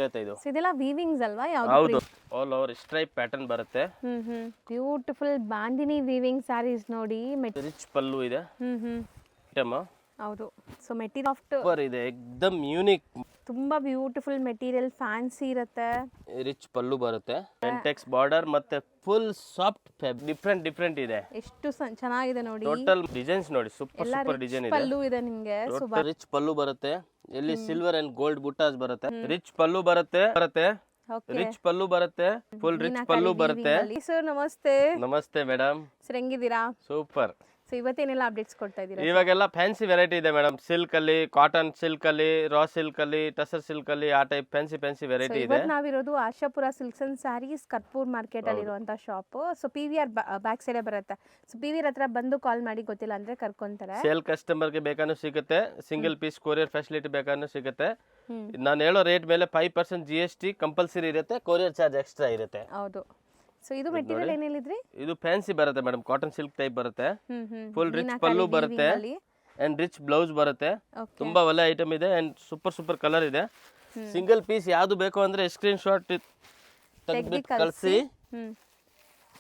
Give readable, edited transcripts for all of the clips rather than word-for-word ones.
ಇದು ಇದೆಲ್ಲ ವೀವಿಂಗ್ಸ್ ಅಲ್ವಾ? ಹೌದು, ಆಲ್ ಓವರ್ ಸ್ಟ್ರೈಪ್ ಪ್ಯಾಟರ್ನ್ ಬರುತ್ತೆ. ಬ್ಯೂಟಿಫುಲ್ ಬಾಂದಿನಿ ವೀವಿಂಗ್ ಸ್ಯಾರೀಸ್ ನೋಡಿ. ರಿಚ್ ಪಲ್ಲು ಇದೆ. ಐಟಮ್ ಹೌದು. ಸೊ ಮೆಟೀರಿಯಲ್ ಸೂಪರ್ ಇದೆ, ಎಕ್ದಮ್ ಯೂನಿಕ್. ತುಂಬಾ ಬ್ಯೂಟಿಫುಲ್ ಮೆಟೀರಿಯಲ್, ಫ್ಯಾನ್ಸಿ ಇರುತ್ತೆ. ರಿಚ್ ಪಲ್ಲು ಬರುತ್ತೆ, ಪೆಂಟೆಕ್ಸ್ ಬಾರ್ಡರ್ ಮತ್ತೆ ಫುಲ್ ಸಾಫ್ಟ್ ಡಿಫ್ರೆಂಟ್ ಇದೆ. ಎಷ್ಟು ಚೆನ್ನಾಗಿದೆ ನೋಡಿ. ಟೋಟಲ್ ಡಿಸೈನ್ಸ್ ನೋಡಿ, ಸೂಪರ್ ಡಿಸೈನ್ ಇದೆ. ಪಲ್ಲು ಇದೆ ನಿಮಗೆ. ರಿಚ್ ಪಲ್ಲು ಬರುತ್ತೆ, ಎಲ್ಲಿ ಸಿಲ್ವರ್ ಅಂಡ್ ಗೋಲ್ಡ್ ಬುಟ್ಟಾಸ್ ಬರುತ್ತೆ. ರಿಚ್ ಪಲ್ಲು ಬರುತ್ತೆ, ರಿಚ್ ಪಲ್ಲು ಬರುತ್ತೆ, ಫುಲ್ ರಿಚ್ ಪಲ್ಲು ಬರುತ್ತೆ. ಸರ್ ನಮಸ್ತೆ. ನಮಸ್ತೆ ಮೇಡಮ್, ಸರ್ ಹೆಂಗಿದ್ದೀರಾ? ಸೂಪರ್. ಸೊ ಇವತ್ತೇನೆಲ್ಲ ಅಪ್ಡೇಟ್ಸ್ ಕೊಡ್ತಾ ಇದ್ದೀರಾ? ಇವಾಗೆಲ್ಲ ಫ್ಯಾನ್ಸಿ ವೆರೈಟಿ ಇದೆ ಮೇಡಮ್. ಸಿಲ್ಕ್ ಅಲ್ಲಿ, ಕಾಟನ್ ಸಿಲ್ಕ್ ಅಲ್ಲಿ, ರಾ ಸಿಲ್ಕ್ ಅಲ್ಲಿ, ಟಸರ್ ಸಿಲ್ಕ್ ಅಲ್ಲಿ, ಆ ಟೈಪ್ ಫ್ಯಾನ್ಸಿ ವೆರೈಟಿ ಇದೆ. ನಾವಿರೋದು Ashapura silks and sarees Karpur market ಅಲ್ಲಿ ಇರುವಂತ shop. So PVR back side ಬರುತ್ತೆ. ಸೊ PVR ಹತ್ರ ಬಂದು ಕಾಲ್ ಮಾಡಿ, ಗೊತ್ತಿಲ್ಲ ಅಂದ್ರೆ ಕರ್ಕೊಂತಾರೆ. ಸೇಲ್ ಕಸ್ಟಮರ್ ಗೆ ಬೇಕಾದ್ರೂ ಸಿಗುತ್ತೆ, ಸಿಂಗಲ್ ಪೀಸ್ ಕೊರಿಯರ್ ಫೆಸಿಲಿಟಿ ಬೇಕಾದ್ರೂ ಸಿಗುತ್ತೆ. ನಾನು ಹೇಳೋ ರೇಟ್ ಮೇಲೆ 5% GST ಕಂಪಲ್ಸರಿ ಇರುತ್ತೆ, ಕೊರಿಯರ್ ಚಾರ್ಜ್ ಎಕ್ಸ್ಟ್ರಾ ಇರುತ್ತೆ. ಹೌದು. ಸೊ ಇದು ಮೆಟೀರಿಯಲ್ ಏನ್ ಹೇಳಿದ್ರಿ? ಇದು ಫ್ಯಾನ್ಸಿ ಬರುತ್ತೆ ಮೇಡಮ್, ಕಾಟನ್ ಸಿಲ್ಕ್ ಟೈಪ್ ಬರುತ್ತೆ. ಫುಲ್ ರಿಚ್ ಪಲ್ಲು ಬರುತ್ತೆ ಅಂಡ್ ರಿಚ್ ಬ್ಲೌಸ್ ಬರುತ್ತೆ. ತುಂಬಾ ಒಳ್ಳೆ ಐಟಮ್ ಇದೆ ಅಂಡ್ ಸೂಪರ್ ಕಲರ್ ಇದೆ. ಸಿಂಗಲ್ ಪೀಸ್ ಯಾವ್ದು ಬೇಕು ಅಂದ್ರೆ ಸ್ಕ್ರೀನ್ ಶಾಟ್ ತೆಗೆದ್ಬಿಟ್ಟು ಕಳಿಸಿ.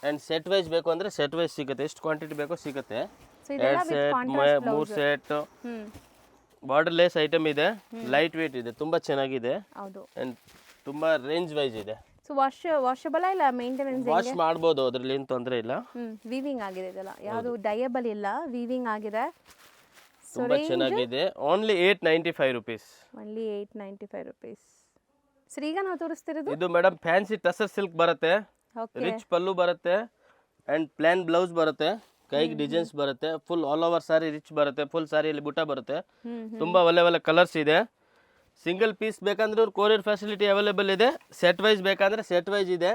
ಅಂಡ್ ಸೆಟ್ ವೈಸ್ ಬೇಕು ಅಂದ್ರೆ ಸೆಟ್ ವೈಸ್ ಸಿಗುತ್ತೆ, ಎಷ್ಟು ಕ್ವಾಂಟಿಟಿ ಬೇಕೋ ಸಿಗುತ್ತೆ. 2 set 3 set border lace item ಇದೆ, ಲೈಟ್ ವೇಟ್ ಇದೆ, ತುಂಬಾ ಚೆನ್ನಾಗಿದೆ. ಅಂಡ್ ತುಂಬಾ ರೇಂಜ್ ವೈಸ್ ಇದೆ. ಸೊ ವಾಷಬಲ್ ಇಲ್ಲ, ಮೇಂಟೆನೆನ್ಸ್ ವಾಶ್ ಮಾಡಬಹುದು, ಅದರಲ್ಲಿ ಏನು ತೊಂದರೆ ಇಲ್ಲ. ವೀವಿಂಗ್ ಆಗಿದೆ ಇದೆಲ್ಲ, ಯಾವುದು ಡಯಬಲ್ ಇಲ್ಲ, ವೀವಿಂಗ್ ಆಗಿದೆ. ತುಂಬಾ ಚೆನ್ನಾಗಿದೆ. Only 895 rupees. Only 895 rupees. Sir ಈಗ ನಾವು ತೋರಿಸ್ತಿರೋದು ಇದು ಮೇಡಮ್ ಫ್ಯಾನ್ಸಿ ಟಸರ್ ಸಿಲ್ಕ್ ಬರುತ್ತೆ, ರಿಚ್ ಪಲ್ಲು ಬರುತ್ತೆ ಅಂಡ್ ಪ್ಲಾನ್ ಬ್ಲೌಸ್ ಬರುತ್ತೆ, ಕೈಗೆ ಡಿಸೈನ್ಸ್ ಬರುತ್ತೆ, ಫುಲ್ ಆಲ್ ಓವರ್ ಸಾರಿ ರಿಚ್ ಬರುತ್ತೆ, ಫುಲ್ ಸಾರಿಯಲ್ಲಿ ಬುಟ್ಟ ಬರುತ್ತೆ. ತುಂಬಾ ಒಳ್ಳೆ ಕಲರ್ಸ್ ಇದೆ. ಸಿಂಗಲ್ ಪೀಸ್ ಬೇಕಂದ್ರೆ ಕೊರಿಯರ್ ಫೆಸಿಲಿಟಿ ಅವೈಲೇಬಲ್ ಇದೆ. ಸೆಟ್ ವೈಸ್ ಬೇಕಂದ್ರೆ ಸೆಟ್ ವೈಸ್ ಇದೆ,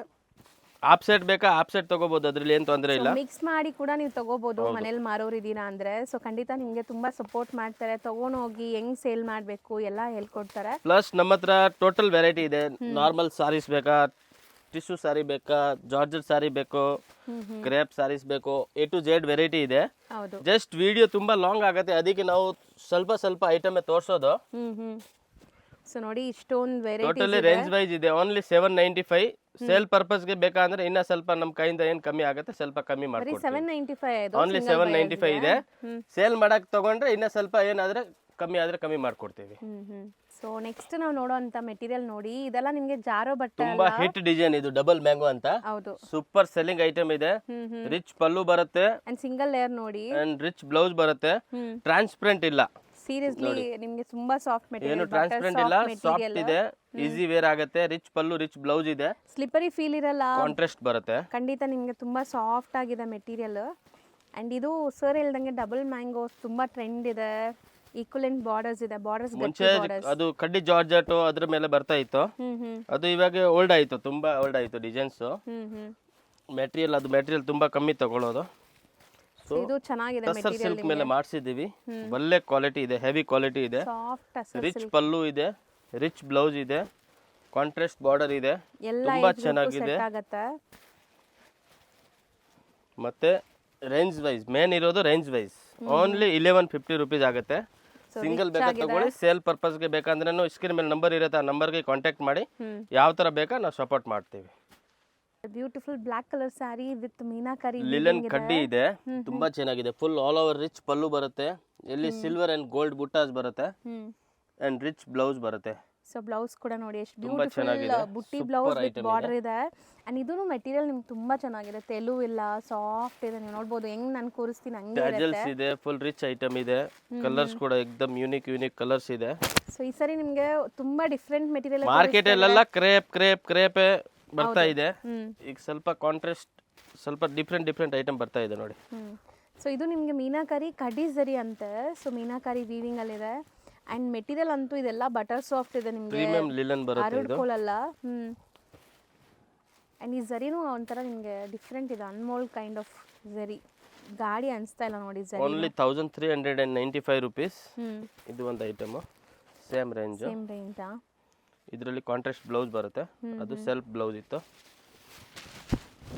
ಆಫ್ ಸೆಟ್ ಬೇಕಾ ಆಫ್ ಸೆಟ್ ತಗೋಬಹುದು, ಅದ್ರಲ್ಲಿ ಏನು ತೊಂದರೆ ಇಲ್ಲ. ಮಿಕ್ಸ್ ಮಾಡಿ ಕೂಡ ನೀವು ತಗೋಬಹುದು, ಮನೇಲಿ ಮಾರೋರು ಇದೀರಾ ಅಂದ್ರೆ. ಸೊ ಖಂಡಿತ ನಿಮಗೆ ತುಂಬಾ ಸಪೋರ್ಟ್ ಮಾಡ್ತಾರೆ, ತಗೊಂಡೋಗಿ ಹೆಂಗ್ ಸೇಲ್ ಮಾಡಬೇಕು ಎಲ್ಲ ಹೇಳ್ಕೊಡ್ತಾರೆ. ಪ್ಲಸ್ ನಮ್ಮ ಹತ್ರ ಟೋಟಲ್ ವೆರೈಟಿ ಇದೆ. ನಾರ್ಮಲ್ ಸಾರೀಸ್ ಬೇಕಾ, ಟಿಶ್ಯೂ ಸಾರಿ ಬೇಕಾ, ಜಾರ್ಜೆಟ್ ಸಾರಿ ಬೇಕು, ಕ್ರೇಪ್ ಸಾರೀಸ್ ಬೇಕು, A to Z ವೆರೈಟಿ ಇದೆ. ಜಸ್ಟ್ ವಿಡಿಯೋ ತುಂಬಾ ಲಾಂಗ್ ಆಗುತ್ತೆ, ಅದಕ್ಕೆ ನಾವು ಸ್ವಲ್ಪ ಐಟಮ್ ತೋರಿಸೋದು. ಸೊ ನೋಡಿ ಇಷ್ಟೊಂದು ವೆರೈಟಿ ಟೋಟಲಿ ರೇಂಜ್ ವೈಸ್ ಇದೆ. ಓನ್ಲಿ 795. ಸೇಲ್ ಪರ್ಪಸ್ ಗೆ ಬೇಕಾದ್ರೆ ಇನ್ನ ಸ್ವಲ್ಪ ನಮ್ಮ ಕೈಯಿಂದ ಏನ್ ಕಮ್ಮಿ ಆಗುತ್ತೆ ಸ್ವಲ್ಪ ಕಮ್ಮಿ ಮಾಡ್ಕೊಡ್ತೀವಿ. 795 ಓನ್ಲಿ 795 ಇದೆ. ಸೇಲ್ ಮಾಡಕ್ ತಗೊಂಡ್ರೆ ಇನ್ನ ಸ್ವಲ್ಪ ಏನಾದ್ರೆ ಕಮ್ಮಿ ಮಾಡ್ಕೊಡ್ತೀವಿ. ಸೊ ನೆಕ್ಸ್ಟ್ ನಾವು ನೋಡೋಂತ ಮೆಟೀರಿಯಲ್ ನೋಡಿ, ಇದೆಲ್ಲ ನಿಮಗೆ ಜಾರೋ ಬಟ್ಟೆ, ತುಂಬಾ ಹಿಟ್ ಡಿಸೈನ್ ಇದು, ಡಬಲ್ ಮ್ಯಾಂಗೋ ಅಂತ. ಹೌದು, ಸೂಪರ್ ಸೆಲ್ಲಿಂಗ್ ಐಟಮ್ ಇದೆ. ರಿಚ್ ಪಲ್ಲು ಬರುತ್ತೆ ಅಂಡ್ ಸಿಂಗಲ್ ಲೇಯರ್ ನೋಡಿ, ಅಂಡ್ ರಿಚ್ ಬ್ಲೌಸ್ ಬರುತ್ತೆ. ಟ್ರಾನ್ಸ್ಪರೆಂಟ್ ಇಲ್ಲ, ಸೀರಿಯಸ್ಲಿ ನಿಮಗೆ ತುಂಬಾ ಸಾಫ್ಟ್ ಮೆಟೀರಿಯಲ್, ಏನು ಟ್ರಾನ್ಸ್ಪರೆಂಟ್ ಇಲ್ಲ, ಸಾಫ್ಟ್ ಇದೆ, ಈಸಿ ವೇರ್ ಆಗುತ್ತೆ. ರಿಚ್ ಪಲ್ಲು ರಿಚ್ ಬ್ಲೌಸ್ ಇದೆ, ಸ್ಲಿಪರಿ ಫೀಲ್ ಇರಲ್ಲ, ಕಾಂಟ್ರಾಸ್ಟ್ ಬರುತ್ತೆ. ಖಂಡಿತ ನಿಮಗೆ ತುಂಬಾ ಸಾಫ್ಟ್ ಆಗಿದೆ ಮೆಟೀರಿಯಲ್. ಅಂಡ್ ಇದು ಸರ್ ಹೇಳ್ದಂಗೆ ಡಬಲ್ ಮ್ಯಾಂಗೋ ತುಂಬಾ ಟ್ರೆಂಡ್ ಇದೆ. ಈಕ್ವಲೆಂಟ್ ಬಾರ್ಡರ್ಸ್ ಇದೆ, ಬಾರ್ಡರ್ಸ್ ಮುಂಚೆ ಅದು ಕಡ್ಡಿ ಜಾರ್ಜೆಟ್ ಅದ್ರ ಮೇಲೆ ಬರ್ತಾ ಇತ್ತು, ಅದು ಇವಾಗ ಓಲ್ಡ್ ಆಯ್ತು, ತುಂಬಾ ಓಲ್ಡ್ ಆಯ್ತು ಡಿಸೈನ್ಸ್. ಮೆಟೀರಿಯಲ್ ತುಂಬಾ ಕಮ್ಮಿ ತಗೊಳ್ಳೋದು. ಇದು ಚೆನ್ನಾಗಿದೆ ಟಸರ್ ಸಿಲ್ಕ್ ಮೇಲೆ ಮಾಡಿಸಿದೀವಿ, ಒಳ್ಳೆ ಕ್ವಾಲಿಟಿ ಇದೆ, ಹೆವಿ ಕ್ವಾಲಿಟಿ ಇದೆ. ರಿಚ್ ಪಲ್ಲು ಇದೆ, ರಿಚ್ ಬ್ಲೌಸ್ ಇದೆ, ಕಾಂಟ್ರಾಸ್ಟ್ ಬಾರ್ಡರ್ ಇದೆ, ತುಂಬಾ ಚೆನ್ನಾಗಿದೆ. ಮತ್ತೆ ರೇಂಜ್ ವೈಸ್ ಮೇನ್ ಇರೋದು ರೇಂಜ್ ವೈಸ್ ಓನ್ಲಿ 1150 rupees ಆಗುತ್ತೆ. ಸಿಂಗಲ್ ಬೇಕಾ ತಗೊಳ್ಳಿ, ಸೇಲ್ ಪರ್ಪಸ್ ಗೆ ಬೇಕಂದ್ರೆ ಸ್ಕ್ರೀನ್ ಮೇಲೆ ನಂಬರ್ ಇರುತ್ತೆ, ಆ ನಂಬರ್ಗೆ ಕಾಂಟ್ಯಾಕ್ಟ್ ಮಾಡಿ, ಯಾವ ತರ ಬೇಕಾ ನಾವು ಸಪೋರ್ಟ್ ಮಾಡ್ತೀವಿ. Beautiful black colour sari with meenakari linen ಕಡ್ಡಿ ಇದೆ, ತುಂಬಾ ಚೆನ್ನಾಗಿದೆ. Full all over rich pallu ಬರುತ್ತೆ, ಎಲ್ಲಿ ಸಿಲ್ವರ್ ಅಂಡ್ ಗೋಲ್ಡ್ ಬುಟ್ಟಾಸ್ ಬರುತ್ತೆ ಅಂಡ್ ರಿಚ್ ಬ್ಲೌಸ್ ಬರುತ್ತೆ. ಸೊ ಬ್ಲೌಸ್ ಕೂಡ ನೋಡಿ ಎಷ್ಟು ಬ್ಯೂಟಿಫುಲ್ ಬುಟ್ಟಿ ಬ್ಲೌಸ್ ವಿತ್ ಬಾರ್ಡರ್ ಇದೆ. ಅಂಡ್ ಇದೂನು ಮೆಟೀರಿಯಲ್ ನಿಮ್ಗೆ ತುಂಬಾ ಚೆನ್ನಾಗಿದೆ, ತೆಲು ಇಲ್ಲ, ಸಾಫ್ಟ್ ಇದೆ. ನೀವು ನೋಡಬಹುದು ಹೆಂಗ್ ನಾನು ಕೂರಿಸ್ತೀನಿ ಹಂಗೆ ಟ್ಯಾಜಲ್ಸ್ ಇದೆ, ಫುಲ್ ರಿಚ್ ಐಟಮ್ ಇದೆ, ಕಲರ್ಸ್ ಕೂಡ ಎಕ್ದಮ್ ಯೂನಿಕ್ ಕಲರ್ಸ್ ಇದೆ. ಸೊ ಈ ಸರಿ ನಿಮ್ಗೆ ತುಂಬಾ ಡಿಫರೆಂಟ್ ಮೆಟೀರಿಯಲ್ ಮಾರ್ಕೆಟ್ ಅಲ್ಲೆಲ್ಲ ಕ್ರೇಪ್ ಬರ್ತಾ ಇದೆ, ಈಗ ಸ್ವಲ್ಪ ಕಾಂಟ್ರಾಸ್ಟ್ ಸ್ವಲ್ಪ ಡಿಫರೆಂಟ್ ಐಟಮ್ ಬರ್ತಾ ಇದೆ ನೋಡಿ. ಸೊ ಇದು ನಿಮ್ಗೆ ಮೀನಾಕರಿ ಕಡ್ಡಿ ಜರಿ ಅಂತೆ. ಸೊ ಮೀನಾಕರಿ ವೀವಿಂಗ್ ಅಲ್ಲಿ ಇದೆ. ಅಂಡ್ ಮೆಟೀರಿಯಲ್ ಅಂತೂ ಇದೆಲ್ಲ ಬಟರ್ ಸಾಫ್ಟ್ ಇದೆ, ನಿಮಗೆ ಪ್ರೀಮಿಯಂ ಲಿಲನ್ ಬರುತ್ತೆ, ಹರಡ್ಕೊಳ್ಳಲ್ಲ. ಅಂಡ್ ಈ ಜರಿನೂ ಒಂಥರ ನಿಮಗೆ ಡಿಫರೆಂಟ್ ಇದೆ, ಅನ್ಮೋಲ್ಡ್ ಕೈಂಡ್ ಆಫ್ ಜರಿ, ಗಾಡಿ ಅನಿಸ್ತಾ ಇಲ್ಲ ನೋಡಿ. ಜರಿ ಓನ್ಲಿ 1395 rupees. ಇದು ಒಂದು ಐಟಮ್ ಸೇಮ್ ರೇಂಜ್. ಆ ಇದರಲ್ಲಿ ಕಾಂಟ್ರಾಸ್ಟ್ ಬ್ಲೌಸ್ ಬರುತ್ತೆ, ಅದು ಸೆಲ್ಫ್ ಬ್ಲೌಸ್ ಇತ್ತು.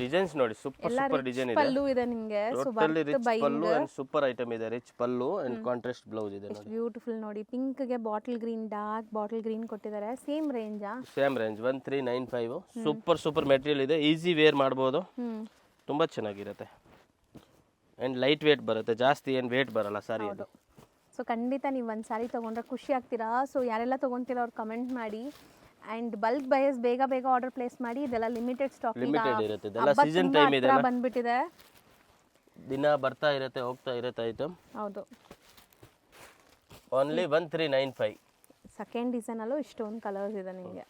ಡಿಸೈನ್ಸ್ ನೋಡಿ ಸೂಪರ್ ಎಲ್ಲ ಸೂಪರ್ ಡಿಸೈನ್ ಇದೆ. ಪಲ್ಲು ಇದೆ ನಿಮಗೆ. So totally worth rich buying pallu and super item ಇದೆ. Rich pallu and contrast blouse ಇದೆ ನೋಡಿ. ಬ್ಯೂಟಿಫುಲ್ ನೋಡಿ. ಪಿಂಕ್ ಗೆ bottle green, dark bottle green ಕೊಟ್ಟಿದ್ದಾರೆ. ಸೇಮ್ ರೇಂಜಾ? Same range 1395. Super super material ಇದೆ. ಈಸಿ ವೇರ್ ಮಾಡ್ಬೋದು. ತುಂಬಾ ಚೆನ್ನಾಗಿರುತ್ತೆ ಅಂಡ್ ಲೈಟ್ ವೇಟ್ ಬರುತ್ತೆ. ಜಾಸ್ತಿ ಏನು ವೇಟ್ ಬರಲ್ಲ ಸಾರಿ ಅದು. ಸೊ ಖಂಡಿತ ನೀವು ಒಂದು ಸಾರಿ ತೊಗೊಂಡ್ರೆ ಖುಷಿ ಆಗ್ತೀರಾ. ಸೊ ಯಾರೆಲ್ಲ ತೊಗೊತೀರಾ ಅವ್ರು ಕಮೆಂಟ್ ಮಾಡಿ. ಆ್ಯಂಡ್ ಬಲ್ಕ್ ಬಯಸ್ ಬೇಗ ಬೇಗ ಆರ್ಡರ್ ಪ್ಲೇಸ್ ಮಾಡಿ. ಇದೆಲ್ಲ ಲಿಮಿಟೆಡ್ ಸ್ಟಾಕ್. ಲಿಮಿಟೆಡ್ ಇರುತ್ತೆ. ಇದೆಲ್ಲ ಸೀಸನ್ ಟೈಮ್ ಇದೆ. ಬಂದ್ಬಿಟ್ಟಿದೆ. ದಿನ ಬರ್ತಾ ಇರುತ್ತೆ ಹೋಗ್ತಾ ಇರುತ್ತೆ ಐಟಮ್. ಹೌದು. ಓನ್ಲಿ 1395. ಸೆಕೆಂಡ್ ಡಿಸೈನಲ್ಲೂ ಇಷ್ಟೊಂದು ಕಲರ್ಸ್ ಇದೆ ನಿಮಗೆ.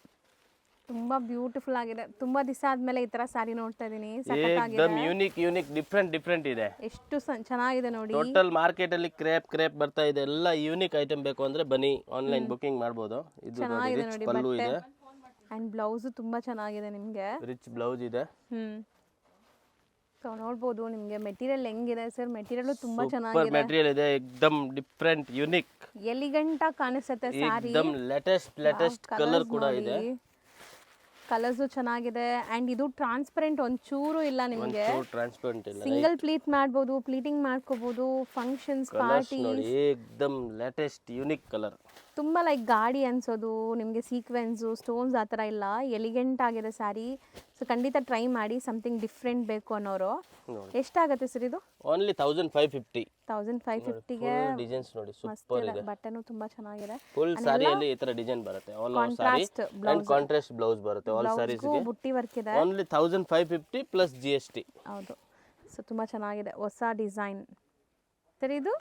ತುಂಬಾ ಬ್ಯೂಟಿಫುಲ್ ಆಗಿದೆ. ತುಂಬಾ ದಿವಸ ಆದ್ಮೇಲೆ ಈ ತರ ಸಾರಿ ನೋಡ್ತಾ ಇದೀನಿ. ಏಕದಮ್ ಯೂನಿಕ್ ಡಿಫರೆಂಟ್ ಇದೆ. ಎಷ್ಟು ಚೆನ್ನಾಗಿದೆ ನೋಡಿ. ಟೋಟಲ್ ಮಾರ್ಕೆಟ್ ಅಲ್ಲಿ ಕ್ರೇಪ್ ಬರ್ತಾ ಇದೆ. ಎಲ್ಲ ಯೂನಿಕ್ ಐಟಮ್ ಬೇಕು ಅಂದ್ರೆ ಬನ್ನಿ, ಆನ್ಲೈನ್ ಬುಕಿಂಗ್ ಮಾಡಬಹುದು. ಇದು ನೋಡಿ ರಿಚ್ ಪಲ್ಲು ಇದೆ ಅಂಡ್ ಬ್ಲೌಸ್ ತುಂಬಾ ಚೆನ್ನಾಗಿದೆ ನಿಮಗೆ. ರಿಚ್ ಬ್ಲೌಸ್ ಇದೆ. ಸೊ ನೋಡ್ಬೋದು ನಿಮಗೆ ಮೆಟೀರಿಯಲ್ ಹೆಂಗಿದೆ ಸರ್. ಮೆಟೀರಿಯಲ್ ತುಂಬಾ ಸೂಪರ್ ಚೆನ್ನಾಗಿದೆ. ಮೆಟೀರಿಯಲ್ ಇದೆ. ಏಕದಮ್ ಡಿಫರೆಂಟ್ ಯೂನಿಕ್. ಎಲಿಗೆಂಟ್ ಆಗಿ ಕಾಣಿಸುತ್ತೆ ಸಾರಿ. ಏಕದಮ್ ಲೇಟೆಸ್ಟ್ ಕಲರ್ ಕೂಡ ಇದೆ. ಕಲರ್ಸು ಚೆನ್ನಾಗಿದೆ ಅಂಡ್ ಇದು ಟ್ರಾನ್ಸ್ಪರೆಂಟ್ ಒಂಚೂರು ಇಲ್ಲ ನಿಮಗೆ. ಟ್ರಾನ್ಸ್ಪರೆಂಟ್ ಇಲ್ಲ. ಸಿಂಗಲ್ ಪ್ಲೀಟ್ ಮಾಡ್ಬೋದು, ಪ್ಲೀಟಿಂಗ್ ಮಾಡ್ಕೋಬಹುದು. ಫಂಕ್ಷನ್ಸ್, ಪಾರ್ಟಿ ನೋಡಿ ಏಕದಮ್ ಲೇಟೆಸ್ಟ್ ಯೂನಿಕ್ ಕಲರ್. ತುಂಬ ಲೈಕ್ ಗಾಡಿ ಅನ್ಸೋದು ನಿಮಗೆ. ಸೀಕ್ವೆನ್ಸು, ಸ್ಟೋನ್ಸ್ ಆ ಥರ ಇಲ್ಲ. ಎಲಿಗೆಂಟ್ ಆಗಿದೆ ಸ್ಯಾರಿ. ಸೊ ಖಂಡಿತ ಟ್ರೈ ಮಾಡಿ. ಸಮಥಿಂಗ್ ಡಿಫ್ರೆಂಟ್ ಬೇಕು ಅನ್ನೋರು. ಎಷ್ಟಾಗುತ್ತೆ ಸರ್ ಇದು? ಓನ್ಲಿ 1550. 1550ಗೆ ಡಿಸೈನ್ಸ್ ನೋಡಿ ಸೂಪರ್ ಇದೆ. ಬಟ್ಟೆನೂ ತುಂಬಾ ಚೆನ್ನಾಗಿದೆ. ಫುಲ್ ಸಾರಿಯಲ್ಲಿ ಈ ತರ ಡಿಸೈನ್ ಬರುತ್ತೆ. All over sorry and contrast blouse ಬರುತ್ತೆ. ಆಲ್ ಸಾರೀಸ್ ಗೆ ಬುಟ್ಟಿ ವರ್ಕ್ ಇದೆ. Only 1550 plus GST. ಹೌದು. ಸೊ ತುಂಬಾ ಚೆನ್ನಾಗಿದೆ. ಹೊಸ ಡಿಸೈನ್ ಸರ್ ಇದು.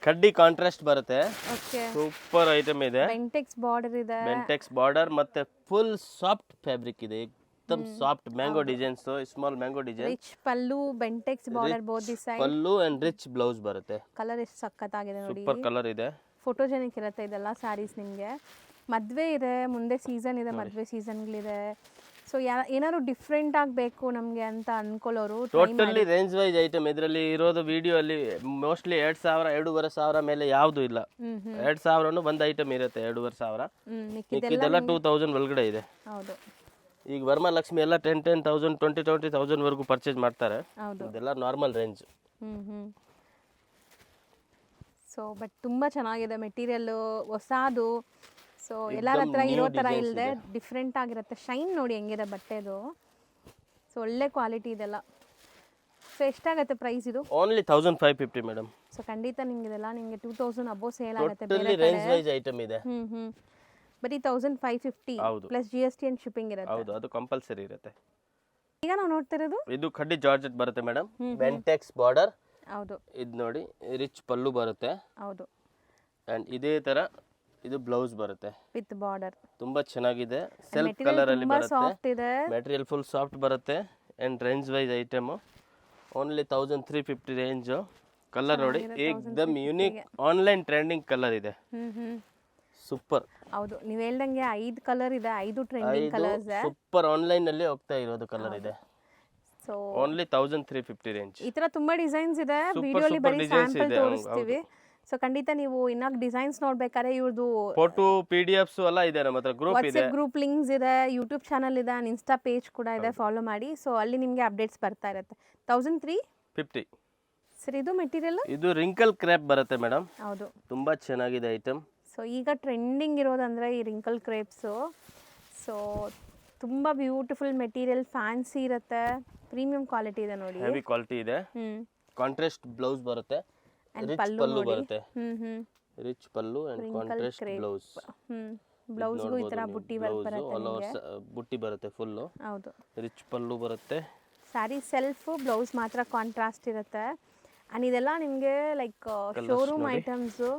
ಕಡ್ಡಿ ಕಾಂಟ್ರಾಸ್ಟ್ ಬರುತ್ತೆ. ಓಕೆ. ಸೂಪರ್ ಐಟಮ್ ಇದೆ. ಬೆಂಟೆಕ್ಸ್ ಬಾರ್ಡರ್ ಇದೆ. ಬೆಂಟೆಕ್ಸ್ ಬಾರ್ಡರ್ ಮತ್ತೆ ಫುಲ್ ಸಾಫ್ಟ್ ಫ್ಯಾಬ್ರಿಕ್ ಇದೆ. एकदम soft mango designs. Small mango design. Rich pallu, Bentex border both the side. Pallu and rich blouse ಬರುತ್ತೆ. ಕಲರ್ ಎಷ್ಟು ಸಕ್ಕತ್ತಾಗಿದೆ ನೋಡಿ. ಸೂಪರ್ ಕಲರ್ ಇದೆ. ಫೋಟೋಜೆನಿಕ್ ಇರುತ್ತೆ ಇದೆಲ್ಲ ಸ್ಯಾರೀಸ್ ನಿಮಗೆ. ಮದುವೆ ಇದೆ, ಮುಂದೆ ಸೀಸನ್ ಇದೆ, ಮದುವೆ ಸೀಸನ್ಗಳಿದೆ. ಸೊ ಏನಾದ್ರು ಡಿಫ್ರೆಂಟ್ ಆಗಬೇಕು ನಮಗೆ ಅಂತ ಅನ್ಕೊಳ್ಳೋರು ಟೋಟಲಿ ರೇಂಜ್ ವೈಸ್ ಐಟಮ್. ಇದರಲ್ಲಿ ಇರೋದು ವಿಡಿಯೋ ಅಲ್ಲಿ ಮೋಸ್ಟ್ಲಿ 2000 2500 ಮೇಲೆ ಯಾವುದು ಇಲ್ಲ. 2000 ಒಂದು ಐಟಮ್ ಇರುತ್ತೆ. 2500 ಮಿಕ್ಕಿದೆಲ್ಲ 2000 ಒಳಗಡೆ ಇದೆ. ಹೌದು. ಈಗ ವರಮಹಾಲಕ್ಷ್ಮಿ ಎಲ್ಲ 10,000 20,000 ವರೆಗೂ ಪರ್ಚೇಸ್ ಮಾಡ್ತಾರೆ. ಇದೆಲ್ಲ ನಾರ್ಮಲ್ ರೇಂಜ್. ಸೊ ಬಟ್ ತುಂಬಾ ಚೆನ್ನಾಗಿದೆ ಮೆಟೀರಿಯಲ್, ಹೊಸದು. ಸೊ ಎಲ್ಲರ ಹತ್ರ ಇರೋ ಥರ ಇಲ್ಲದೆ ಡಿಫ್ರೆಂಟ್ ಆಗಿರುತ್ತೆ. ಶೈನ್ ನೋಡಿ ಹೆಂಗಿದೆ ಬಟ್ಟೆದು. ಸೊ ಒಳ್ಳೆ ಕ್ವಾಲಿಟಿ ಇದೆಲ್ಲ. ಸೊ ಎಷ್ಟಾಗುತ್ತೆ ಪ್ರೈಸ್ ಇದು? Only 1550 madam. ಸೊ ಖಂಡಿತ ನಿಮ್ಗೆ ಇದೆಲ್ಲ ನಿಮಗೆ 2000 ಅಬೋವ್ ಸೇಲ್ ಆಗುತ್ತೆ. ಟೋಟಲಿ ರೇಂಜ್ ವೈಸ್ ಐಟಮ್ ಇದೆ. ಬರೀ 1550 ಪ್ಲಸ್ GST ಅಂಡ್ ಶಿಪ್ಪಿಂಗ್ ಇರುತ್ತೆ. ಹೌದು, ಅದು ಕಂಪಲ್ಸರಿ ಇರುತ್ತೆ. ಈಗ ನಾವು ನೋಡ್ತಿರೋದು ಇದು ಕಡ್ಡಿ ಜಾರ್ಜೆಟ್ ಬರುತ್ತೆ ಮೇಡಮ್. ಬೆಂಟೆಕ್ಸ್ ಬಾರ್ಡರ್. ಹೌದು. ಇದು ನೋಡಿ ರಿಚ್ ಪಲ್ಲು ಬರುತ್ತೆ. ಹೌದು. ಅಂಡ್ ಇದೇ ತರ ಇದು ಬ್ಲೌಸ್ ಬರುತ್ತೆ ವಿತ್ ಬಾರ್ಡರ್. ತುಂಬಾ ಚೆನ್ನಾಗಿದೆ. ಸೆಲ್ಫ್ ಕಲರ್ ಅಲ್ಲಿ ಬರುತ್ತೆ. ಮೆಟೀರಿಯಲ್ ಫುಲ್ ಸಾಫ್ಟ್ ಬರುತ್ತೆ. And range wise item only 1350 range. Colour ನೋಡಿ ಏಕದಮ್ ಯೂನಿಕ್ ಆನ್ಲೈನ್ ಟ್ರೆಂಡಿಂಗ್ ಕಲರ್ ಇದೆ. ಸೂಪರ್. ಹೌದು, ನೀವು ಹೇಳ್ದಂಗೆ 5 ಕಲರ್ ಇದೆ. 5 ಟ್ರೆಂಡಿಂಗ್ ಕಲರ್ಸ್. ಸೂಪರ್ ಆನ್ಲೈನ್ ಅಲ್ಲಿ ಹೋಗ್ತಾ ಇರೋದು ಕಲರ್ ಇದೆ. So only 1350 range. ಈ ತರ ತುಂಬಾ ಡಿಸೈನ್ಸ್ ಇದೆ. ವಿಡಿಯೋಲಿ ಬರೀ ಸ್ಯಾಂಪಲ್ ತೋರಿಸ್ತೀವಿ. ಸೊ ಖಂಡಿತ ನೀವು ಇನ್ನ ಡಿಸೈನ್ಸ್ ನೋಡ್ಬೇಕಾದ್ರೆ ಇವ್ರದ್ದು ಫೋಟೋ PDFs ಎಲ್ಲ ಇದೆ ನಮ್ಮ ಹತ್ರ. ಗ್ರೂಪ್ ಇದೆ, ವಾಟ್ಸ್ಆಪ್ ಗ್ರೂಪ್ ಲಿಂಕ್ಸ್ ಇದೆ, ಯೂಟ್ಯೂಬ್ ಚಾನಲ್ ಇದೆ, ಇನ್ಸ್ಟಾ ಪೇಜ್ ಕೂಡ ಇದೆ. ಫಾಲೋ ಮಾಡಿ. ಸೊ ಅಲ್ಲಿ ನಿಮಗೆ ಅಪ್ಡೇಟ್ಸ್ ಬರ್ತಾ ಇರುತ್ತೆ. 1350 ಸರ್. ಇದು ಮೆಟೀರಿಯಲ್ ಇದು ರಿಂಕಲ್ ಕ್ರೇಪ್ ಬರುತ್ತೆ ಮೇಡಮ್. ಹೌದು, ತುಂಬಾ ಚೆನ್ನಾಗಿದೆ ಐಟಮ್. ಸೊ ಈಗ ಟ್ರೆಂಡಿಂಗ್ ಇರೋದಂದ್ರೆ ಈ ರಿಂಕಲ್ ಕ್ರೇಪ್ಸು. ಸೊ ತುಂಬ ಬ್ಯೂಟಿಫುಲ್ ಮೆಟೀರಿಯಲ್, ಫ್ಯಾನ್ಸಿ ಇರುತ್ತೆ, ಪ್ರೀಮಿಯಂ ಕ್ವಾಲಿಟಿ ಇದೆ ನೋಡಿ. ಹೆವಿ ಕ್ವಾಲಿಟಿ ಇದೆ. ಕಾಂಟ್ರಾಸ್ಟ್ ಬ್ಲೌಸ್ ಬರುತ್ತೆ. ರಿಚ್ ಪಲ್ಲು ಬರುತ್ತೆ. Rich pallu and contrast blouse. ಬ್ಲೌಸ್ಗೂ ಈ ತರ ಬುಟ್ಟಿ ವರ್ಕ್ ಬರುತ್ತೆ ನಿಮಗೆ. ಬುಟ್ಟಿ ಬರುತ್ತೆ ಫುಲ್. ಹೌದು. ರಿಚ್ ಪಲ್ಲು ಬರುತ್ತೆ. ಸ್ಯಾರಿ ಸೆಲ್ಫ್, ಬ್ಲೌಸ್ ಮಾತ್ರ ಕಾಂಟ್ರಾಸ್ಟ್ ಇರುತ್ತೆ. ಅಂಡ್ ಇದೆಲ್ಲ ನಿಮಗೆ ಲೈಕ್ ಶೋರೂಮ್ ಐಟಮ್ಸು.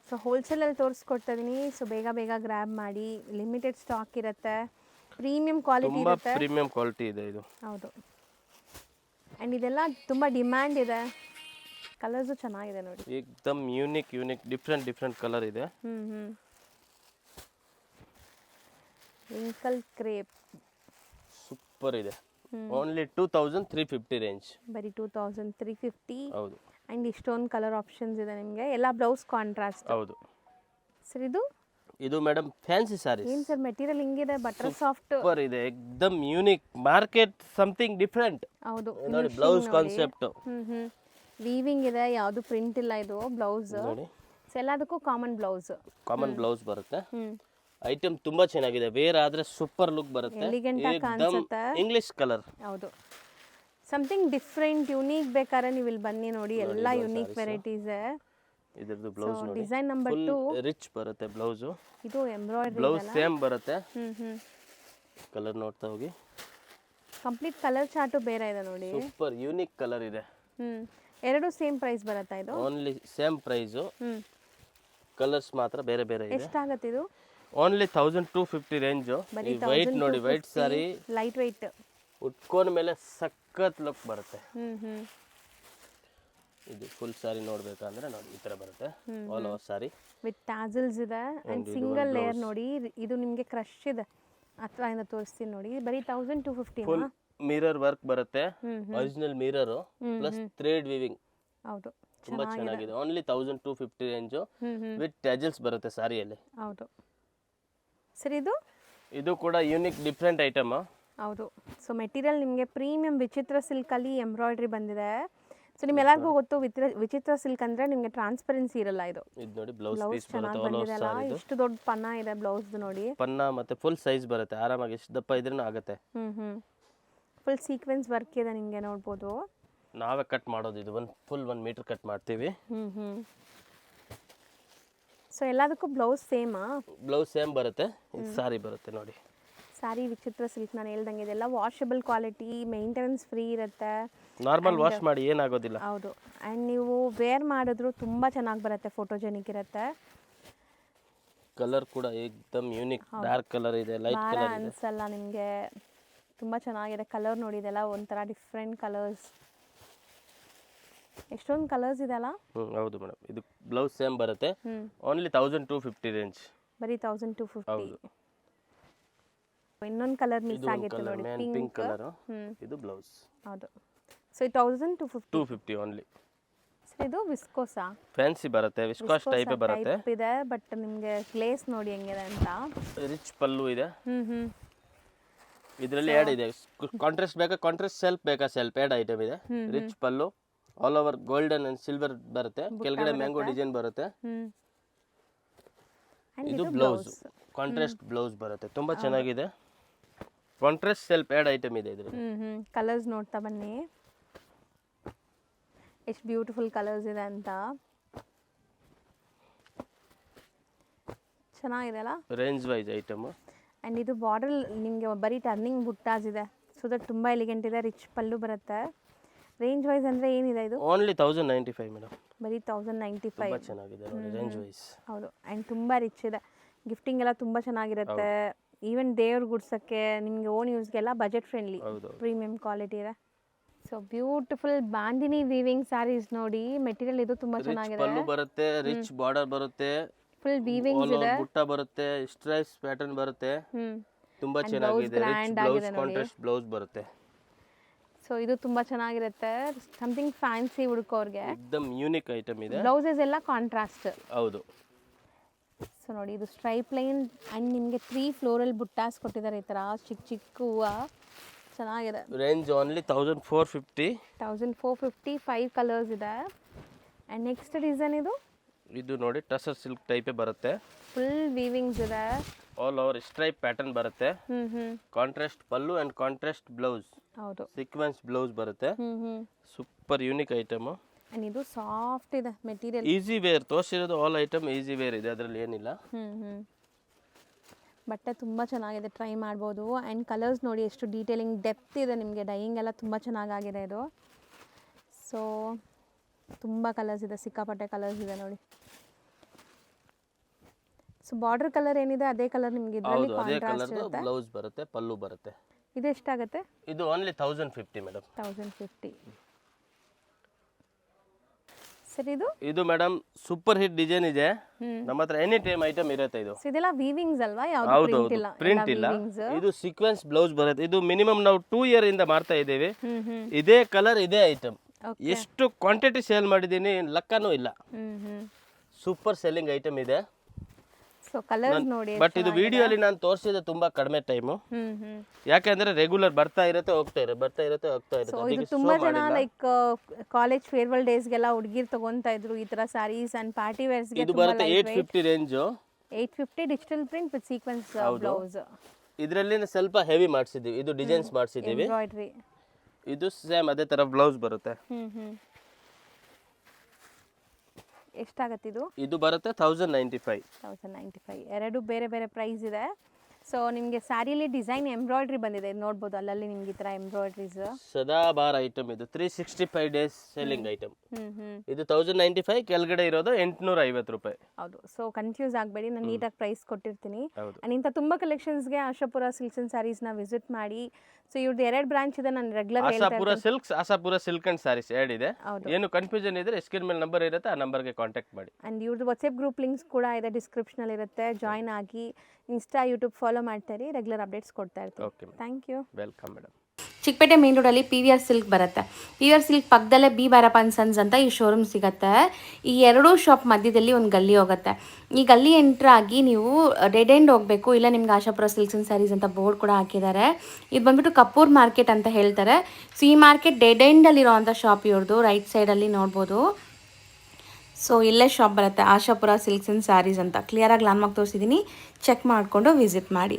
ಸೊ ಹೋಲ್ಸೇಲಲ್ಲಿ ತೋರಿಸ್ಕೊಡ್ತಾ ಇದೀನಿ. ಸೊ ಬೇಗ ಬೇಗ ಗ್ರ್ಯಾಬ್ ಮಾಡಿ. ಲಿಮಿಟೆಡ್ ಸ್ಟಾಕ್ ಇರುತ್ತೆ. ಪ್ರೀಮಿಯಂ ಕ್ವಾಲಿಟಿ ಇರುತ್ತೆ. ಪ್ರೀಮಿಯಂ ಕ್ವಾಲಿಟಿ ಇದೆ ಇದು. ಹೌದು. ಆ್ಯಂಡ್ ಇದೆಲ್ಲ ತುಂಬ ಡಿಮ್ಯಾಂಡ್ ಇದೆ. ಕಲರ್ಸು ಚೆನ್ನಾಗಿದೆ ನೋಡಿ. ಏಕದಮ್ ಯೂನಿಕ್ ಡಿಫ್ರೆಂಟ್ ಕಲರ್ ಇದೆ. ರಿಂಕಲ್ ಕ್ರೇಪ್ ಸೂಪರ್ ಇದೆ. Only 2350 range. ಬರೀ 2350. ಹೌದು. ಆ್ಯಂಡ್ ಇಷ್ಟೊಂದು ಕಲರ್ ಆಪ್ಷನ್ಸ್ ಇದೆ ನಿಮಗೆ. ಎಲ್ಲ ಬ್ಲೌಸ್ ಕಾಂಟ್ರಾಸ್ಟ್. ಹೌದು ಸರ್ ಇದು ಇದು ಮೇಡಮ್ ಫ್ಯಾನ್ಸಿ ಸಾರೀಸ್ ಏನ್ ಸರ್ ಮೆಟೀರಿಯಲ್ ಹಿಂಗಿದೆ ಬಟರ್ ಸಾಫ್ಟ್ ಸೂಪರ್ ಇದೆ, ಎಕ್ದಮ್ ಯೂನಿಕ್, ಮಾರ್ಕೆಟ್ ಸಮಥಿಂಗ್ ಡಿಫ್ರೆಂಟ್. ಹೌದು ನೋಡಿ ಬ್ಲೌಸ್ ಕಾನ್ಸೆಪ್ಟ್ ವೀವಿಂಗ್ ಇದೆ, ಯಾವುದು ಪ್ರಿಂಟ್ ಇಲ್ಲ ಇದು ಬ್ಲೌಸ್. ನೋಡಿ ಎಲ್ಲದಕ್ಕೂ ಕಾಮನ್ ಬ್ಲೌಸ್. ಕಾಮನ್ ಬ್ಲೌಸ್ ಬರುತ್ತೆ. ಐಟಮ್ ತುಂಬಾ ಚೆನ್ನಾಗಿದೆ, ವೇರ್ ಆದ್ರೆ ಸೂಪರ್ ಲುಕ್ ಬರುತ್ತೆ. ಎಲಿಗೆಂಟ್ ಆಗಿ ಕಾಣಿಸುತ್ತೆ. English colour. ಹೌದು, ಸಮಥಿಂಗ್ ಡಿಫ್ರೆಂಟ್ ಯುನೀಕ್ ಬೇಕಾದ್ರೆ ನೀವು ಇಲ್ಲಿ ಬನ್ನಿ ನೋಡಿ, ಎಲ್ಲ ಯುನೀಕ್ ವೆರೈಟೀಸ್. ಇದರದ್ದು ಬ್ಲೌಸ್ ನೋಡಿ, ಡಿಸೈನ್ ನಂಬರ್ 2 ರಿಚ್ ಬರುತ್ತೆ ಬ್ಲೌಸ್. ಇದು ಎಂಬ್ರಾಯ್ಡರಿ ಬ್ಲೌಸ್ ಸೇಮ್ ಬರುತ್ತೆ. ಕಲರ್ ನೋಡ್ತಾ ಹೋಗಿ, ಕಂಪ್ಲೀಟ್ ಕಲರ್ ಚಾರ್ಟ್ ಬೇರೆ ಇದೆ ನೋಡಿ, ಸೂಪರ್ ಯೂನಿಕ್ ಕಲರ್ ಇದೆ. ಎರಡು ಸೇಮ್ ಪ್ರೈಸ್ ಬರುತ್ತಾ ಇದು? ಓನ್ಲಿ ಸೇಮ್ ಪ್ರೈಸ್, ಕಲರ್ಸ್ ಮಾತ್ರ ಬೇರೆ ಬೇರೆ ಇದೆ. ಎಷ್ಟಾಗುತ್ತೆ ಇದು? Only 1250 range. ವೈಟ್ ನೋಡಿ, ವೈಟ್ ಸಾರಿ ಲೈಟ್ ವೈಟ್, ಉಟ್ಕೊಂಡ ಮೇಲೆ ಸಖತ್ ಲುಕ್ ಬರುತ್ತೆ. ಇದು ಫುಲ್ ಸಾರಿ ನೋಡ್ಬೇಕಂದ್ರೆ ನೋಡಿ ಈ ತರ ಬರುತ್ತೆ, all over sorry with tassels ಇದೆ ಅಂಡ್ ಸಿಂಗಲ್ ಲೇಯರ್ ನೋಡಿ. ಇದು ನಿಮಗೆ ಕ್ರಶ್ ಇದೆ, ಹತ್ರ ಇಂದ ತೋರಿಸ್ತೀನಿ ನೋಡಿ. ಬರೀ 1250. ಫುಲ್ ಮಿರರ್ ವರ್ಕ್ ಬರುತ್ತೆ, original mirror plus thread weaving. ಹೌದು, ತುಂಬಾ ಚೆನ್ನಾಗಿದೆ. ಓನ್ಲಿ 1250 ರೇಂಜ್ ವಿತ್ ಟ್ಯಾಸಲ್ಸ್ ಬರುತ್ತೆ ಸಾರಿಯಲ್ಲಿ. ಹೌದು ಸರ್, ಇದು ಕೂಡ ಯೂನಿಕ್ ಡಿಫ್ರೆಂಟ್ ಐಟಮ್. ಹೌದು. ಸೊ ಮೆಟೀರಿಯಲ್ ನಿಮಗೆ ಪ್ರೀಮಿಯಂ ವಿಚಿತ್ರ ಸಿಲ್ಕಲ್ಲಿ ಎಂಬ್ರಾಯ್ಡ್ರಿ ಬಂದಿದೆ. ಸೊ ನಿಮ್ಮೆಲ್ಲರಿಗೂ ಗೊತ್ತು ವಿಚಿತ್ರ ಸಿಲ್ಕ್ ಅಂದ್ರೆ ನಿಮಗೆ ಟ್ರಾನ್ಸ್ಪರೆನ್ಸಿ ಇರಲ್ಲ. ಇದು ನೋಡಿ ಬ್ಲೌಸ್ ಪೀಸ್ ಚೆನ್ನಾಗಿ ಬಂದಿದೆಲ್ಲ, ಇಷ್ಟು ದೊಡ್ಡ ಪನ್ನ ಇದೆ ಬ್ಲೌಸ್ ನೋಡಿ. ಪನ್ನ ಮತ್ತೆ ಫುಲ್ ಸೈಜ್ ಬರುತ್ತೆ, ಆರಾಮಾಗಿ ಎಷ್ಟು ದಪ್ಪ ಇದ್ರೂ ಆಗುತ್ತೆ. ಫುಲ್ ಸೀಕ್ವೆನ್ಸ್ ವರ್ಕ್ ಇದೆ, ನಿಮಗೆ ನೋಡ್ಬೋದು. ನಾವೇ ಕಟ್ ಮಾಡೋದು, ಇದು ಫುಲ್ 1 ಮೀಟರ್ ಕಟ್ ಮಾಡ್ತೀವಿ. ಸೊ ಎಲ್ಲದಕ್ಕೂ ಬ್ಲೌಸ್ ಸೇಮಾ? ಬ್ಲೌಸ್ ಸೇಮ್ ಬರುತ್ತೆ. ಇದು ಸಾರಿ ಬರುತ್ತೆ ನೋಡಿ, ಸಾರಿ ವಿಚಿತ್ರ ಸಿಲ್ಕ್. ನಾನು ಹೇಳ್ದಂಗೆ ಇದೆಲ್ಲ ವಾಷಬಲ್ ಕ್ವಾಲಿಟಿ, ಮೇಂಟೆನೆನ್ಸ್ ಫ್ರೀ ಇರುತ್ತೆ. ನಾರ್ಮಲ್ ವಾಶ್ ಮಾಡಿ ಏನಾಗೋದಿಲ್ಲ. ಹೌದು, ಆ್ಯಂಡ್ ನೀವು ವೇರ್ ಮಾಡಿದ್ರು ತುಂಬ ಚೆನ್ನಾಗಿ ಬರುತ್ತೆ, ಫೋಟೋಜೆನಿಕ್ ಇರುತ್ತೆ. ಕಲರ್ ಕೂಡ ಏಕ್ದಮ್ ಯೂನಿಕ್, ಡಾರ್ಕ್ ಕಲರ್ ಇದೆ, ಲೈಟ್ ಕಲರ್ ಇದೆ, ಅನ್ಸಲ್ಲ ನಿಮಗೆ. ತುಂಬ ಚೆನ್ನಾಗಿದೆ ಕಲರ್ ನೋಡಿ, ಇದೆಲ್ಲ ಒಂಥರ ಡಿಫ್ರೆಂಟ್ ಕಲರ್ಸ್. ಎಷ್ಟೊಂದು ಕಲರ್ಸ್ ಇದೆಲ್ಲ. ಹೌದು ಮೇಡಮ್. ಇದು ಬ್ಲೌಸ್ ಸೇಮ್ ಬರುತ್ತೆ, ಓನ್ಲಿ 1250 ರೇಂಜ್. ಬರೀ 1250. ಹೌದು. ಇನ್ನೊಂದು ಕಲರ್ ಮಿಸ್ ಆಗಿತ್ತು ನೋಡಿ, ಪಿಂಕ್ ಕಲರ್. ಇದು ಬ್ಲೌಸ್. ಹೌದು. So 1250 only. ಇದು ವಿಸ್ಕೋಸಾ? ಫ್ಯಾನ್ಸಿ ಬರುತ್ತೆ, ವಿಸ್ಕಾಸ್ ಟೈಪ್ ಬರುತ್ತೆ. ಇದೆ, ಬಟ್ ನಿಮಗೆ ಗ್ಲೇಸ್ ನೋಡಿ ಹೆಂಗಿದೆ ಅಂತ. ರಿಚ್ ಪಲ್ಲು ಇದೆ. ಇದರಲ್ಲಿ ಆ್ಯಡ್ ಇದೆ. ಕಾಂಟ್ರಾಸ್ಟ್ ಬೇಕಾ ಕಾಂಟ್ರಾಸ್ಟ್, ಸೆಲ್ಫ್ ಬೇಕಾ ಸೆಲ್ಫ್, ಆ್ಯಡ್ ಐಟಮ್ ಇದೆ. Rich pallu, all over golden and silver ಬರುತ್ತೆ, ಕೆಳಗಡೆ ಮ್ಯಾಂಗೋ ಡಿಸೈನ್ ಬರುತ್ತೆ. ಇದು ಬ್ಲೌಸ್, ಕಾಂಟ್ರಾಸ್ಟ್ ಬ್ಲೌಸ್ ಬರುತ್ತೆ, ತುಂಬಾ ಚೆನ್ನಾಗಿದೆ. ಕಾಂಟ್ರಾಸ್ಟ್ ಸೆಲ್ಫ್ ಆ್ಯಡ್ ಐಟಮ್ ಇದೆ ಇದರಲ್ಲಿ. ಕಲರ್ಸ್ ನೋಡ್ತಾ ಬನ್ನಿ, ಎಷ್ಟು ಬ್ಯೂಟಿಫುಲ್ ಕಲರ್ಸ್ ಇದೆ ಅಂತ. ಚೆನ್ನಾಗಿದೆ ಅಲ್ಲ, ರೇಂಜ್ ವೈಸ್ ಐಟಮ್. ಆ್ಯಂಡ್ ಇದು ಬಾರ್ಡರ್ ನಿಮಗೆ ಬರೀ ಟರ್ನಿಂಗ್ ಬುಟ್ಟಾಸ್ ಇದೆ, ಸೊ ದಟ್ ತುಂಬ ಎಲಿಗೆಂಟ್ ಇದೆ. ರಿಚ್ ಪಲ್ಲು ಬರುತ್ತೆ. ರೇಂಜ್ ವೈಸ್ ಅಂದರೆ ಏನಿದೆ ಇದು? Only 1095 madam. ಬರೀ 1095. ಚೆನ್ನಾಗಿದೆ ನೋಡಿ ರೇಂಜ್ ವೈಸ್. ಹೌದು, ಆ್ಯಂಡ್ ತುಂಬ ರಿಚ್ ಇದೆ. ಗಿಫ್ಟಿಂಗ್ ಎಲ್ಲ ತುಂಬ ಚೆನ್ನಾಗಿರುತ್ತೆ. ಈವನ್ ದೇವ್ರ ಗುಡ್ಸಕ್ಕೆ, ನಿಮಗೆ ಓನ್ ಯೂಸ್ಗೆಲ್ಲ ಬಜೆಟ್ ಫ್ರೆಂಡ್ಲಿ, ಪ್ರೀಮಿಯಂ ಕ್ವಾಲಿಟಿ ಇದೆ. So beautiful bandhani weaving sarees ನೋಡಿ. ಮೆಟೀರಿಯಲ್ ಇದು ತುಂಬ ಚೆನ್ನಾಗಿದೆ. ಪಲ್ಲು ಬರುತ್ತೆ, ರಿಚ್ ಬಾರ್ಡರ್ ಬರುತ್ತೆ, ಫುಲ್ ವೀವಿಂಗ್ಸ್ ಇದೆ, ಬುಟ್ಟ ಬರುತ್ತೆ, ಸ್ಟ್ರೈಪ್ಸ್ ಪ್ಯಾಟರ್ನ್ ಬರುತ್ತೆ. ತುಂಬಾ ಚೆನ್ನಾಗಿದೆ. ರಿಚ್ ಬ್ಲೌಸ್, ಕಾಂಟ್ರಾಸ್ಟ್ ಬ್ಲೌಸ್ ಬರುತ್ತೆ. ಸೊ ಇದು ತುಂಬ ಚೆನ್ನಾಗಿರುತ್ತೆ, ಸಮಥಿಂಗ್ ಫ್ಯಾನ್ಸಿ ಹುಡುಕೋರ್ಗೆ. एकदम ಯೂನಿಕ್ ಐಟಮ್ ಇದೆ. ಬ್ಲೌಸಸ್ ಎಲ್ಲ ಕಾಂಟ್ರಾಸ್ಟ್. ಹೌದು. ಸೊ ನೋಡಿ, ಇದು ಸ್ಟ್ರೈಪ್ ಲೈನ್ ಆ್ಯಂಡ್ ನಿಮಗೆ 3 ಫ್ಲೋರಲ್ ಬುಟ್ಟಾಸ್ ಕೊಟ್ಟಿದ್ದಾರೆ, ಈ ಥರ ಚಿಕ್ಕ ಚಿಕ್ಕ ಹೂವು. ಚೆನ್ನಾಗಿದೆ. Range only 1450. 1450, 5 ಕಲರ್ಸ್ ಇದೆ. ಆ್ಯಂಡ್ ನೆಕ್ಸ್ಟ್ ಡಿಸೈನ್ ಇದು ನೋಡಿ, ಟಸರ್ ಸಿಲ್ಕ್ ಟೈಪೇ ಬರುತ್ತೆ, ಫುಲ್ ವೀವಿಂಗ್ಸ್ ಇದೆ, ಆಲ್ ಓವರ್ ಸ್ಟ್ರೈಪ್ ಪ್ಯಾಟರ್ನ್ ಬರುತ್ತೆ. Contrast pallu and contrast blouse. ಹೌದು, ಸೀಕ್ವೆನ್ಸ್ ಬ್ಲೌಸ್ ಬರುತ್ತೆ. Super unique item. ಆ್ಯಂಡ್ ಇದು ಸಾಫ್ಟ್ ಇದೆ ಮೆಟೀರಿಯಲ್. ಈಸಿ ವೇರ್ ತೋರಿಸಿರೋದು ಆಲ್ ಐಟಮ್ ಈಸಿ ವೇರ್ ಇದೆ, ಅದರಲ್ಲಿ ಏನಿಲ್ಲ. ಬಟ್ಟೆ ತುಂಬ ಚೆನ್ನಾಗಿದೆ, ಟ್ರೈ ಮಾಡ್ಬೋದು. ಆ್ಯಂಡ್ ಕಲರ್ಸ್ ನೋಡಿ ಎಷ್ಟು ಡೀಟೇಲಿಂಗ್ ಡೆಪ್ತ್ ಇದೆ, ನಿಮಗೆ ಡೈಯಿಂಗ್ ಎಲ್ಲ ತುಂಬ ಚೆನ್ನಾಗಾಗಿದೆ ಇದು. ಸೊ ತುಂಬ ಕಲರ್ಸ್ ಇದೆ, ಸಿಕ್ಕಾಪಟ್ಟೆ ಕಲರ್ಸ್ ಇದೆ ನೋಡಿ. ಸೊ ಬಾರ್ಡರ್ ಕಲರ್ ಏನಿದೆ ಅದೇ ಕಲರ್ ನಿಮಗೆ ಇದರಲ್ಲಿ ಕಾಂಟ್ರಾಸ್ಟ್ ಇರುತ್ತೆ. ಬ್ಲೌಸ್ ಬರುತ್ತೆ, ಪಲ್ಲು ಬರುತ್ತೆ. ಇದು ಎಷ್ಟಾಗುತ್ತೆ? ಇದು ಓನ್ಲಿ 1050 ಮೇಡಮ್. 1050. ಸರ್ ಇದು ಮೇಡಮ್ ಸೂಪರ್ ಹಿಟ್ ಡಿಸೈನ್ ಇದೆ, ನಮ್ಮ ಹತ್ರ ಎನಿ ಟೈಮ್ ಐಟಮ್ ಇರುತ್ತೆ. ಇದೆಲ್ಲ ವೀವಿಂಗ್ಸ್ ಅಲ್ವಾ? ಯಾವುದು ಪ್ರಿಂಟ್ ಇಲ್ಲ. ಇದು ಸೀಕ್ವೆನ್ಸ್ ಬ್ಲೌಸ್ ಬರುತ್ತೆ. ಇದು ಮಿನಿಮಮ್ ನಾವು 2 ಇಯರ್ ಇಂದ ಮಾಡ್ತಾ ಇದ್ದೇವೆ. ಇದೇ ಕಲರ್, ಇದೇ ಐಟಮ್. ಎಷ್ಟು ಕ್ವಾಂಟಿಟಿ ಸೇಲ್ ಮಾಡಿದ್ದೀನಿ ಲೆಕ್ಕನೂ ಇಲ್ಲ. ಸೂಪರ್ ಸೆಲ್ಲಿಂಗ್ ಐಟಮ್ ಇದೆ. ಸೊ ಕಲರ್ಸ್ ನೋಡಿ ಬಟ್ ಇದು ವಿಡಿಯೋಲಿ ನಾನು ತೋರಿಸಿದ ತುಂಬಾ ಕಡಿಮೆ ಟೈಮು, ಯಾಕೆಂದ್ರೆ ರೆಗ್ಯುಲರ್ ಬರ್ತಾ ಇರುತ್ತೆ ಹೋಗ್ತಾ ಹೋಗ್ತಾ ಸೊ ಇರುತ್ತೆ. ಇದು ತುಂಬಾ ಜನ ಲೈಕ್ ಕಾಲೇಜ್ ಫೇರ್ವೆಲ್ ಡೇಸ್ಗೆಲ್ಲ ಹುಡುಗಿರ್ ತಗೊಂತಾ ಇದ್ರು ಈ ತರ ಸ್ಯಾರೀಸ್ ಅಂಡ್ ಪಾರ್ಟಿ ವೇರ್ಸ್ಗೆ. ಇದು ಬರುತ್ತೆ 850 range. 850 digital print with sequence blouse. ಇದರಲ್ಲಿ ಸ್ವಲ್ಪ ಹೆವಿ ಮಾಡಿಸಿದೀವಿ, ಇದು ಡಿಸೈನ್ಸ್ ಮಾಡಿಸಿದೀವಿ. ಎಂಬ್ರಾಯ್ಡರಿ ಇದು ಸೇಮ್ ಅದೇ ತರ ಬ್ಲೌಸ್ ಬರುತ್ತೆ. ಎಷ್ಟಾಗತ್ತೆ ಇದು? ಇದು ಬರುತ್ತೆ 1095. 1095 ಎರಡು ಬೇರೆ ಬೇರೆ ಪ್ರೈಸ್ ಇದೆ. ಸೊ ನಿಮಗೆ ಸ್ಯಾರಿಲಿ ಡಿಸೈನ್ ಎಂಬ್ರಾಯ್ಡ್ರಿ ಬಂದಿದೆ, ನೋಡ್ಬೋದು ಅಲ್ಲಲ್ಲಿ ನಿಮ್ಗೆ ಈ ಥರ ಎಂಬ್ರಾಯ್ಡ್ರೀಸ್. ಸದಾಬಾರ್ ಐಟಮ್ ಇದು, 365 ಡೇಸ್ ಸೆಲ್ಲಿಂಗ್ ಐಟಮ್. ಇದು 1095, ಕೆಳಗಡೆ ಇರೋದು 850 ರೂಪಾಯಿ. ಹೌದು, ಸೊ ಕನ್ಫ್ಯೂಸ್ ಆಗಬೇಡಿ, ನಾನು ನೀಟಾಗಿ ಪ್ರೈಸ್ ಕೊಟ್ಟಿರ್ತೀನಿ. ಆ್ಯಂಡ್ ಇಂಥ ತುಂಬ ಕಲೆಕ್ಷನ್ಸ್ಗೆ ಆಶಾಪುರ ಸಿಲ್ಕ್ಸ್ ಆ್ಯಂಡ್ ಸ್ಯಾರೀಸ್ನ ವಿಸಿಟ್ ಮಾಡಿ. ಸೊ ಇವ್ರದ್ದು 2 ಬ್ರಾಂಚ್ ಇದೆ, ನಾನು regular Ashapura silks, Ashapura silk and saris ಎರಡು ಇದೆ. ಏನು ಕನ್ಫ್ಯೂಷನ್ ಇದ್ರೆ ಸ್ಕ್ರೀನ್ ಮೇಲೆ ನಂಬರ್ ಇರುತ್ತೆ, ಆ ನಂಬರ್ಗೆ ಕಾಂಟ್ಯಾಕ್ಟ್ ಮಾಡಿ. ಆ್ಯಂಡ್ ಇವ್ರದ್ದು ವಾಟ್ಸಪ್ ಗ್ರೂಪ್ ಲಿಂಕ್ಸ್ ಕೂಡ ಇದೆ, ಡಿಸ್ಕ್ರಿಪ್ಷನಲ್ಲಿ ಇರುತ್ತೆ. ಜಾಯ್ನ್ ಆಗಿ ಇನ್ಸ್ಟಾ ಯೂಟ್ಯೂಬ್ ಫಾಲೋ ಮಾಡ್ತಾರೆ, ರೆಗ್ಯುಲರ್ ಅಪ್ಡೇಟ್ಸ್ ಕೊಡ್ತಾ ಇರ್ತೀವಿ. Okay, thank you. Welcome madam. Chickpete main ರೋಡಲ್ಲಿ PVR ಸಿಲ್ಕ್ ಬರುತ್ತೆ. PVR ಸಿಲ್ಕ್ ಪಕ್ಕದಲ್ಲೇ ಬಿ ಬಾರಪ್ಪ ಅಂಡ್ ಸನ್ಸ್ ಅಂತ ಈ ಶೋರೂಮ್ ಸಿಗುತ್ತೆ. ಈ ಎರಡೂ ಶಾಪ್ ಮಧ್ಯದಲ್ಲಿ ಒಂದು ಗಲ್ಲಿ ಹೋಗುತ್ತೆ. ಈ ಗಲ್ಲಿ ಎಂಟ್ರ್ ಆಗಿ ನೀವು ಡೆಡ್ ಎಂಡ್ ಹೋಗಬೇಕು, ಇಲ್ಲ ನಿಮ್ಗೆ ಆಶಾಪುರ ಸಿಲ್ಕ್ಸ್ ಆ್ಯಂಡ್ ಸ್ಯಾರೀಸ್ ಅಂತ ಬೋರ್ಡ್ ಕೂಡ ಹಾಕಿದ್ದಾರೆ. ಇದು ಬಂದ್ಬಿಟ್ಟು ಕಪೂರ್ ಮಾರ್ಕೆಟ್ ಅಂತ ಹೇಳ್ತಾರೆ. ಸೊ ಈ ಮಾರ್ಕೆಟ್ ಡೆಡ್ ಎಂಡಲ್ಲಿರೋವಂಥ ಶಾಪ್ ಇವ್ರದ್ದು, ರೈಟ್ ಸೈಡಲ್ಲಿ ನೋಡ್ಬೋದು. ಸೊ ಇಲ್ಲೇ ಶಾಪ್ ಬರುತ್ತೆ, ಆಶಾಪುರ ಸಿಲ್ಕ್ಸ್ ಆ್ಯಂಡ್ ಸ್ಯಾರೀಸ್ ಅಂತ. ಕ್ಲಿಯರಾಗಿ ಲ್ಯಾಂಡ್ಮಾರ್ಕ್ ತೋರಿಸಿದ್ದೀನಿ, ಚೆಕ್ ಮಾಡಿಕೊಂಡು ವಿಸಿಟ್ ಮಾಡಿ.